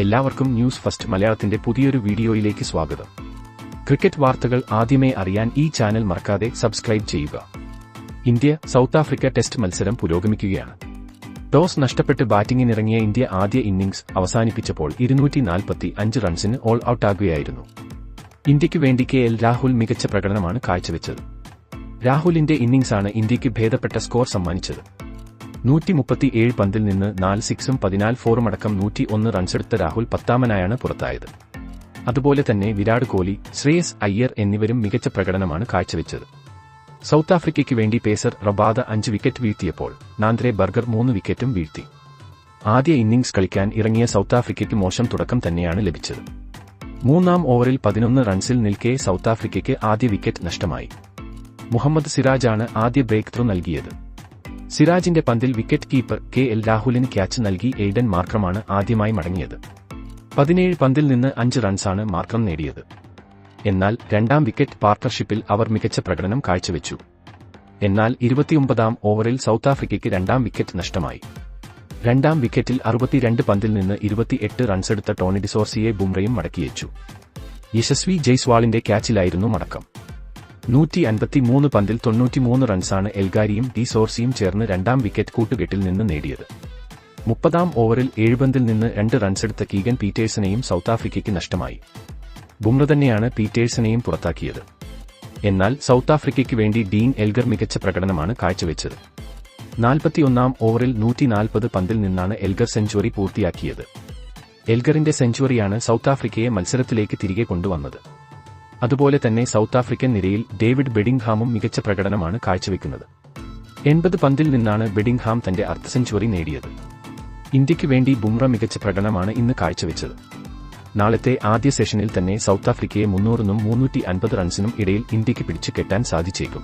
എല്ലാവർക്കും news first മലയാളത്തിന്റെ പുതിയൊരു വീഡിയോയിലേക്ക് സ്വാഗതം. ക്രിക്കറ്റ് വാർത്തകൾ ആദ്യമേ അറിയാൻ ഈ ചാനൽ മറക്കാതെ സബ്സ്ക്രൈബ് ചെയ്യുക. ഇന്ത്യ സൗത്ത് ആഫ്രിക്ക ടെസ്റ്റ് മത്സരം പുരോഗമിക്കുകയാണ്. ടോസ് നഷ്ടപ്പെട്ട് ബാറ്റിംഗിനിറങ്ങിയ ഇന്ത്യ ആദ്യ ഇന്നിംഗ്സ് അവസാനിപ്പിച്ചപ്പോൾ 245 റൺസിന് ഓൾ ഔട്ടാകുകയായിരുന്നു. ഇന്ത്യയ്ക്കു വേണ്ടി KL രാഹുൽ മികച്ച പ്രകടനമാണ് കാഴ്ചവെച്ചത്. രാഹുലിന്റെ ഇന്നിംഗ്സാണ് ഇന്ത്യയ്ക്ക് ഭേദപ്പെട്ട സ്കോർ സമ്മാനിച്ചത്. 137 പന്തിൽ നിന്ന് 4 സിക്സും 14 ഫോറും അടക്കം 101 റൺസെടുത്ത രാഹുൽ 10ാമനായാണ് പുറത്തായത്. അതുപോലെ തന്നെ വിരാട് കോഹ്ലി, ശ്രേയസ് അയ്യർ എന്നിവരും മികച്ച പ്രകടനമാണ് കാഴ്ചവെച്ചത്. സൗത്ത് ആഫ്രിക്കയ്ക്ക് വേണ്ടി പേസർ റബാദ 5 വിക്കറ്റ് വീഴ്ത്തിയപ്പോൾ നാന്ദ്രെ ബർഗർ 3 വിക്കറ്റും വീഴ്ത്തി. ആദ്യ ഇന്നിംഗ്സ് കളിക്കാൻ ഇറങ്ങിയ സൗത്ത് ആഫ്രിക്കയ്ക്ക് മോശം തുടക്കം തന്നെയാണ് ലഭിച്ചത്. 3ാം ഓവറിൽ 11 റൺസിൽ നിൽക്കെ സൗത്ത് ആഫ്രിക്കയ്ക്ക് ആദ്യ വിക്കറ്റ് നഷ്ടമായി. മുഹമ്മദ് സിറാജാണ് ആദ്യ ബ്രേക്ക് ത്രൂ നൽകിയത്. സിറാജിന്റെ പന്തിൽ വിക്കറ്റ് കീപ്പർ KL രാഹുലിന് ക്യാച്ച് നൽകി എയ്ഡൻ മാർക്രമാണ് ആദ്യമായി മടങ്ങിയത്. 17 പന്തിൽ നിന്ന് 5 റൺസാണ് മാർക്രം നേടിയത്. എന്നാൽ രണ്ടാം വിക്കറ്റ് പാർട്ണർഷിപ്പിൽ അവർ മികച്ച പ്രകടനം കാഴ്ചവെച്ചു. എന്നാൽ 29ാം ഓവറിൽ സൗത്ത് ആഫ്രിക്കയ്ക്ക് രണ്ടാം വിക്കറ്റ് നഷ്ടമായി. രണ്ടാം വിക്കറ്റിൽ 62 പന്തിൽ നിന്ന് 28 റൺസെടുത്ത ടോണി ഡിസോർസിയെ ബുംറയും മടക്കിയേച്ചു. യശസ്വി ജയ്സ്വാളിന്റെ ക്യാച്ചിലായിരുന്നു മടക്കം. 153 പന്തിൽ 93 റൺസാണ് എൽഗാരിയും ഡിസോർസിയും ചേർന്ന് രണ്ടാം വിക്കറ്റ് കൂട്ടുകെട്ടിൽ നിന്ന് നേടിയത്. 30ാം ഓവറിൽ 7 പന്തിൽ നിന്ന് 2 റൺസെടുത്ത കീഗൻ പീറ്റേഴ്സനെയും സൗത്ത് ആഫ്രിക്കയ്ക്ക് നഷ്ടമായി. ബുംറ തന്നെയാണ് പീറ്റേഴ്സനെയും പുറത്താക്കിയത്. എന്നാൽ സൗത്ത് ആഫ്രിക്കയ്ക്ക് വേണ്ടി ഡീൻ എൽഗർ മികച്ച പ്രകടനമാണ് കാഴ്ചവെച്ചത്. 41ാം ഓവറിൽ 140 പന്തിൽ നിന്നാണ് എൽഗർ സെഞ്ചുറി പൂർത്തിയാക്കിയത്. എൽഗറിന്റെ സെഞ്ചുറിയാണ് സൗത്ത് ആഫ്രിക്കയെ മത്സരത്തിലേക്ക് തിരികെ കൊണ്ടുവന്നത്. അതുപോലെ തന്നെ സൗത്ത് ആഫ്രിക്കൻ നിരയിൽ ഡേവിഡ് ബെഡിംഗ്ഹാമും മികച്ച പ്രകടനമാണ് കാഴ്ചവെക്കുന്നത്. 80 പന്തിൽ നിന്നാണ് ബെഡിംഗ്ഹാം തന്റെ അർദ്ധ സെഞ്ചുറി നേടിയത്. ഇന്ത്യയ്ക്ക് വേണ്ടി ബുംറ മികച്ച പ്രകടനമാണ് ഇന്ന് കാഴ്ചവെച്ചത്. നാളത്തെ ആദ്യ സെഷനിൽ തന്നെ സൗത്ത് ആഫ്രിക്കയെ 300നും 350 റൺസിനും ഇടയിൽ ഇന്ത്യയ്ക്ക് പിടിച്ചു കെട്ടാൻ സാധിച്ചേക്കും.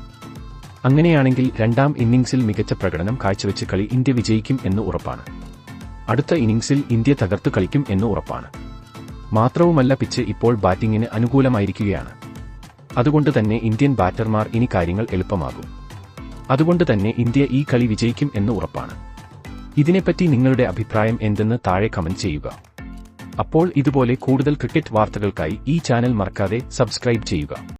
അങ്ങനെയാണെങ്കിൽ രണ്ടാം ഇന്നിംഗ്സിൽ മികച്ച പ്രകടനം കാഴ്ചവെച്ച് കളി ഇന്ത്യ വിജയിക്കും എന്ന് ഉറപ്പാണ്. അടുത്ത ഇന്നിംഗ്സിൽ ഇന്ത്യ തകർത്തു കളിക്കും എന്ന് ഉറപ്പാണ്. മാത്രവുമല്ല, പിച്ച് ഇപ്പോൾ ബാറ്റിംഗിന് അനുകൂലമായിരിക്കുകയാണ്. അതുകൊണ്ട് തന്നെ ഇന്ത്യൻ ബാറ്റർമാർ ഇനി കാര്യങ്ങൾ എളുപ്പമാകും. അതുകൊണ്ട് തന്നെ ഇന്ത്യ ഈ കളി വിജയിക്കും എന്ന് ഉറപ്പാണ്. ഇതിനെപ്പറ്റി നിങ്ങളുടെ അഭിപ്രായം എന്തെന്ന് താഴെ കമന്റ് ചെയ്യുക. അപ്പോൾ ഇതുപോലെ കൂടുതൽ ക്രിക്കറ്റ് വാർത്തകൾക്കായി ഈ ചാനൽ മറക്കാതെ സബ്സ്ക്രൈബ് ചെയ്യുക.